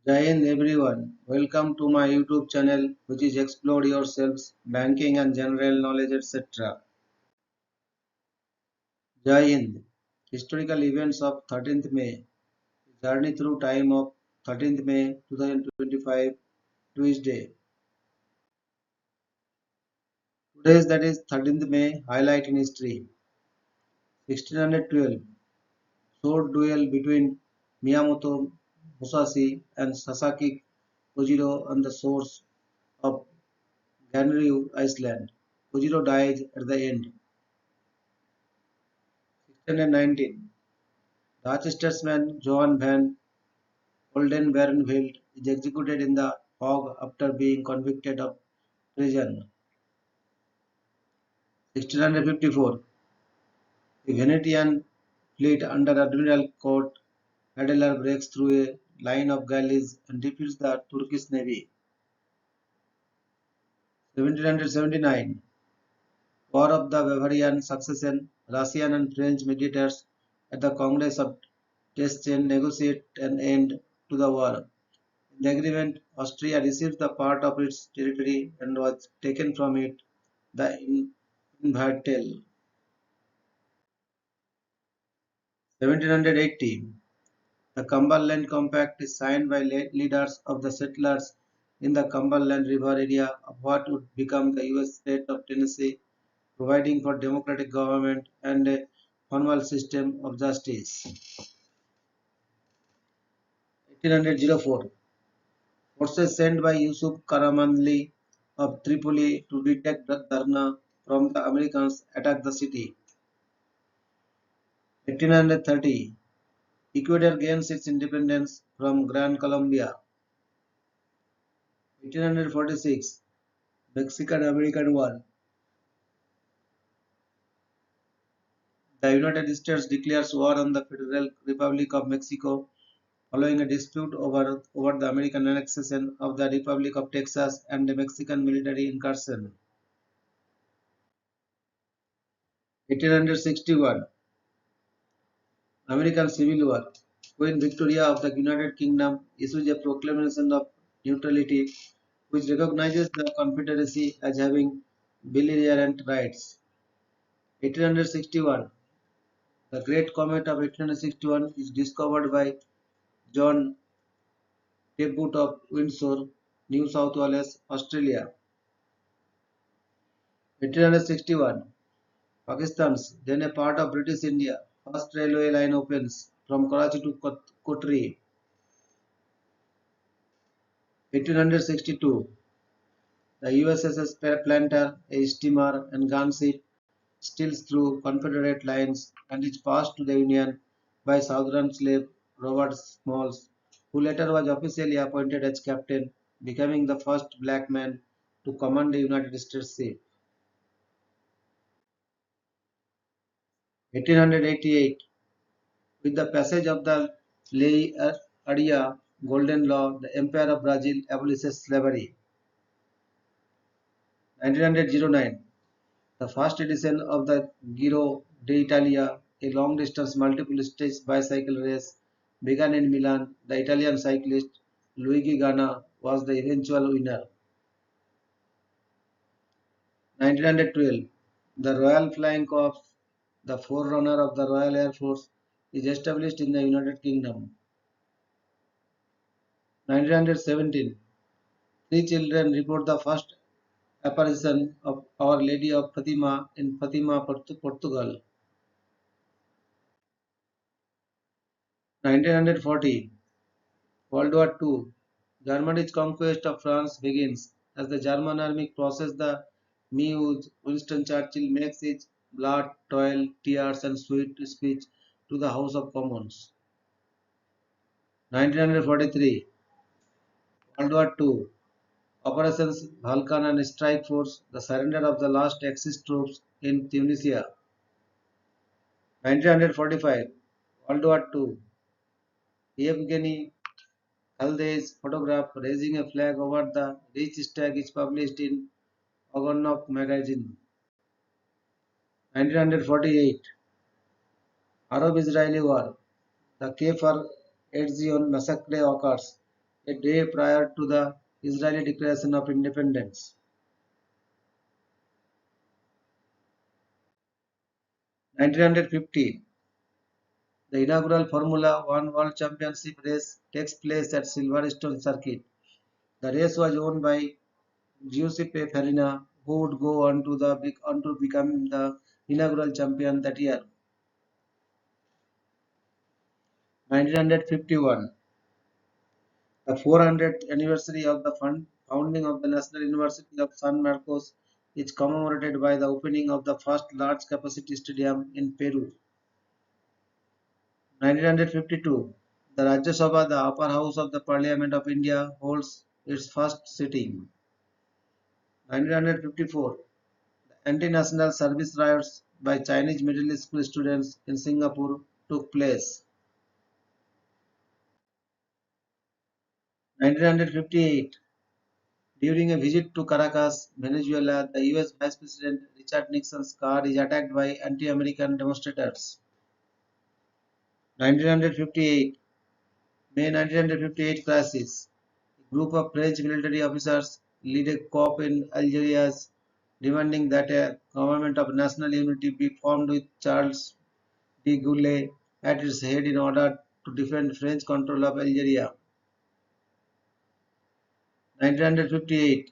Jai Hind everyone. Welcome to my YouTube channel which is Explore Yourselves, Banking and General Knowledge etc. Jai Hind. Historical events of 13th May. Journey through time of 13th May 2025 Tuesday. Today's that is 13th May highlight in history. 1612 sword duel between Miyamoto Musashi and Sasaki Kojiro on the shores of Ganryu Island. Kojiro dies at the end. 1619 Dutch statesman Johan van Oldenbarnevelt is executed in The Hague after being convicted of treason. 1654 The Venetian fleet under Admiral Count Adeler breaks through a line of galleys and defeats the Turkish navy. 1779 War of the Bavarian Succession. Russian and French mediators at the Congress of Teschen negotiate an end to the war. In the agreement, Austria received the part of its territory and was taken from it, the Invertel. 1780 The Cumberland Compact is signed by leaders of the settlers in the Cumberland River area of what would become the U.S. state of Tennessee, providing for democratic government and a formal system of justice. 1804 Forces sent by Yusuf Karamanli of Tripoli to detect the Darna from the Americans attacked the city. 1830 Ecuador gains its independence from Gran Colombia. 1846 Mexican-American War. The United States declares war on the Federal Republic of Mexico following a dispute over the American annexation of the Republic of Texas and a Mexican military incursion. 1861 American Civil War. Queen Victoria of the United Kingdom issues a proclamation of neutrality which recognizes the Confederacy as having belligerent rights. 1861 The Great Comet of 1861 is discovered by John Tebbutt of Windsor, New South Wales, Australia. 1861 Pakistan's, then a part of British India, first railway line opens from Karachi to Kotri. 1862 The USS Planter, a steamer and gunship, steals through Confederate lines and is passed to the Union by Southern slave Robert Smalls, who later was officially appointed as captain, becoming the first black man to command a United States ship. 1888 With the passage of the Lei Adia Golden Law, the Empire of Brazil abolishes slavery. 1909 The first edition of the Giro d'Italia, a long-distance multiple-stage bicycle race, began in Milan. The Italian cyclist Luigi Ganna was the eventual winner. 1912 The Royal Flying Corps, the forerunner of the Royal Air Force, is established in the United Kingdom. 1917 Three children report the first apparition of Our Lady of Fatima in Fatima, Portugal. 1940 World War II Germany's conquest of France begins as the German army crosses the Meuse. Winston Churchill makes his blood, toil, tears, and sweet speech to the House of Commons. 1943 World War II Operations Vulcan and Strike Force, the surrender of the last Axis troops in Tunisia. 1945 World War II Yevgeny Khaldel's photograph raising a flag over the Reichstag is published in Ogonok magazine. 1948 Arab-Israeli War. The Kfar Etzion massacre occurs. a day prior to the Israeli Declaration of Independence. 1950, the inaugural Formula One World Championship race takes place at Silverstone Circuit. The race was won by Giuseppe Farina, who would go on to become the inaugural champion that year. 1951, the 400th anniversary of the founding of the National University of San Marcos is commemorated by the opening of the first large-capacity stadium in Peru. 1952, the Rajya Sabha, the upper house of the Parliament of India, holds its first sitting. 1954, the anti-national service riots by Chinese middle school students in Singapore took place. 1958, during a visit to Caracas, Venezuela, the US Vice President Richard Nixon's car is attacked by anti-American demonstrators. 1958, May 1958 crisis. A group of French military officers lead a coup in Algeria, demanding that a government of national unity be formed with Charles de Gaulle at its head in order to defend French control of Algeria. 1958,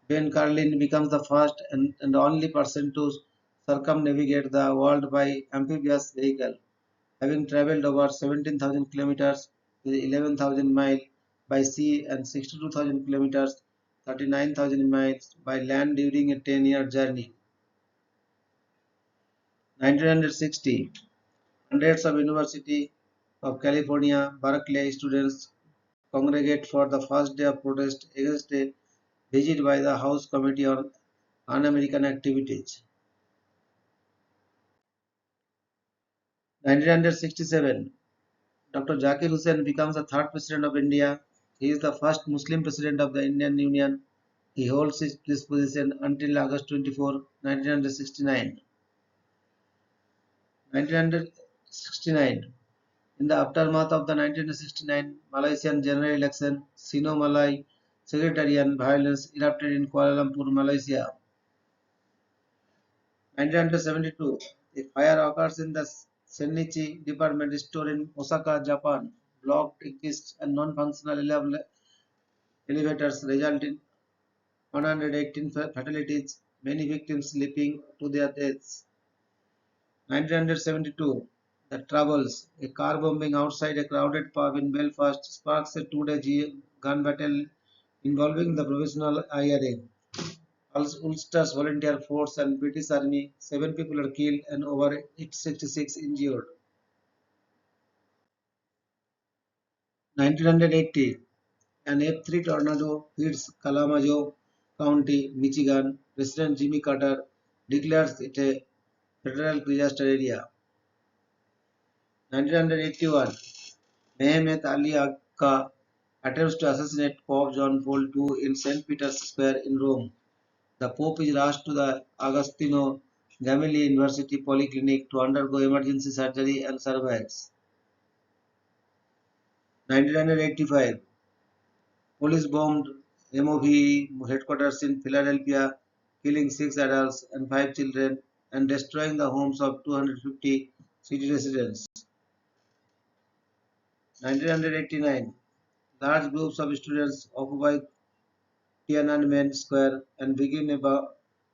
Ben Carlin becomes the first and only person to circumnavigate the world by amphibious vehicle, having traveled over 17,000 kilometers with 11,000 miles by sea and 62,000 kilometers 39,000 miles by land during a 10-year journey. 1960, hundreds of University of California, Berkeley students congregate for the first day of protest against a visit by the House Committee on Un-American Activities. 1967, Dr. Zakir Hussain becomes the third President of India. He is the first Muslim President of the Indian Union. He holds this position until August 24, 1969. 1969. In the aftermath of the 1969 Malaysian general election, Sino-Malay sectarian violence erupted in Kuala Lumpur, Malaysia. 1972, a fire occurs in the Senichi department store in Osaka, Japan. Blocked, exist and non-functional elevators result in 118 fatalities, many victims sleeping to their deaths. 1972, the Troubles, a car bombing outside a crowded pub in Belfast sparks a two-day gun battle involving the Provisional IRA, Ulster's Volunteer Force and British Army. 7 people are killed and over 866 injured. 1980, an F3 tornado hits Kalamazoo County, Michigan. President Jimmy Carter declares it a federal disaster area. 1981, Mehmet Ali Agca attempts to assassinate Pope John Paul II in St. Peter's Square in Rome. The Pope is rushed to the Agostino Gemelli University Polyclinic to undergo emergency surgery and survives. 1985, police bombed MOVE headquarters in Philadelphia, killing 6 adults and 5 children and destroying the homes of 250 city residents. 1989, large groups of students occupied Tiananmen Square and begin a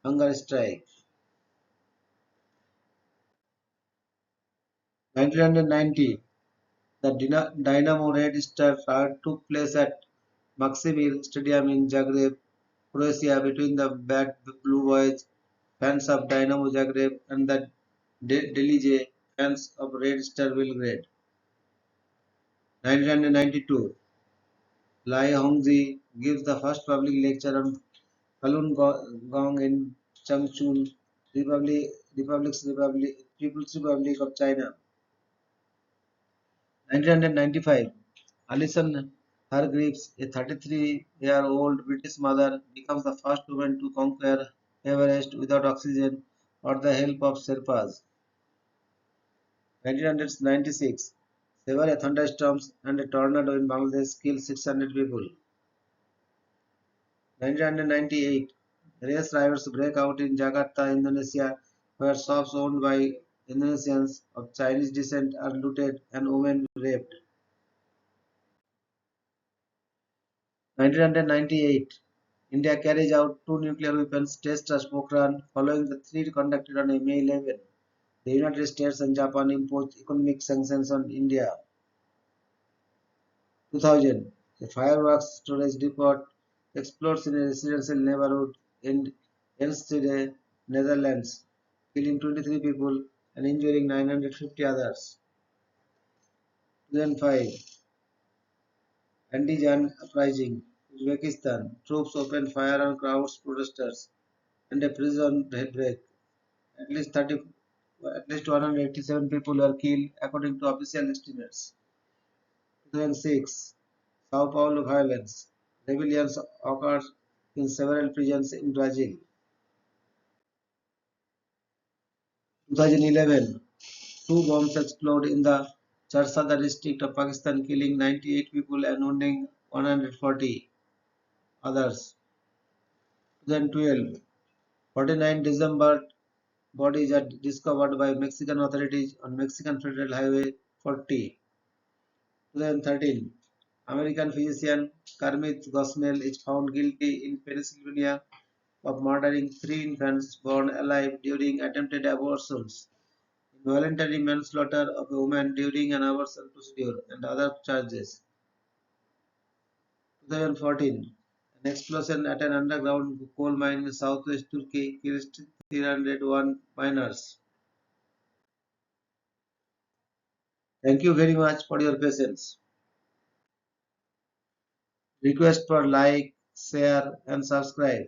hunger strike. 1990, the Dynamo Red Star riot took place at Maksimir Stadium in Zagreb, Croatia between the Bad Blue Boys fans of Dynamo Zagreb and the Delije fans of Red Star Belgrade. 1992, Lai Hongzhi gives the first public lecture on Falun Gong in Changchun, People's Republic of China. 1995, Alison Hargreaves, a 33-year-old British mother, becomes the first woman to conquer Everest without oxygen or the help of Sherpas. 1996, Severe thunderstorms and a tornado in Bangladesh killed 600 people. 1998, race riots break out in Jakarta, Indonesia, where shops owned by Indonesians of Chinese descent are looted and women raped. 1998, India carries out two nuclear weapons tests at Pokhran following the three conducted on May 11. The United States and Japan imposed economic sanctions on India. 2000, a fireworks storage depot explodes in a residential neighborhood in Enschede, Netherlands, killing 23 people and injuring 950 others. 2005, Andijan uprising, Uzbekistan, troops opened fire on crowds protesters and a prison break. At least 30, at least 187 people were killed according to official estimates. 2006, Sao Paulo violence. Rebellions occurred in several prisons in Brazil. 2011, two bombs exploded in the Charsada district of Pakistan, killing 98 people and wounding 140 others. 2012, 49 December bodies are discovered by Mexican authorities on Mexican Federal Highway 40. 2013, American physician Kermit Gosnell is found guilty in Pennsylvania of murdering three infants born alive during attempted abortions, involuntary manslaughter of a woman during an abortion procedure, and other charges. 2014, an explosion at an underground coal mine in southwest Turkey killed 301 miners. Thank you very much for your patience. Request for like, share, and subscribe.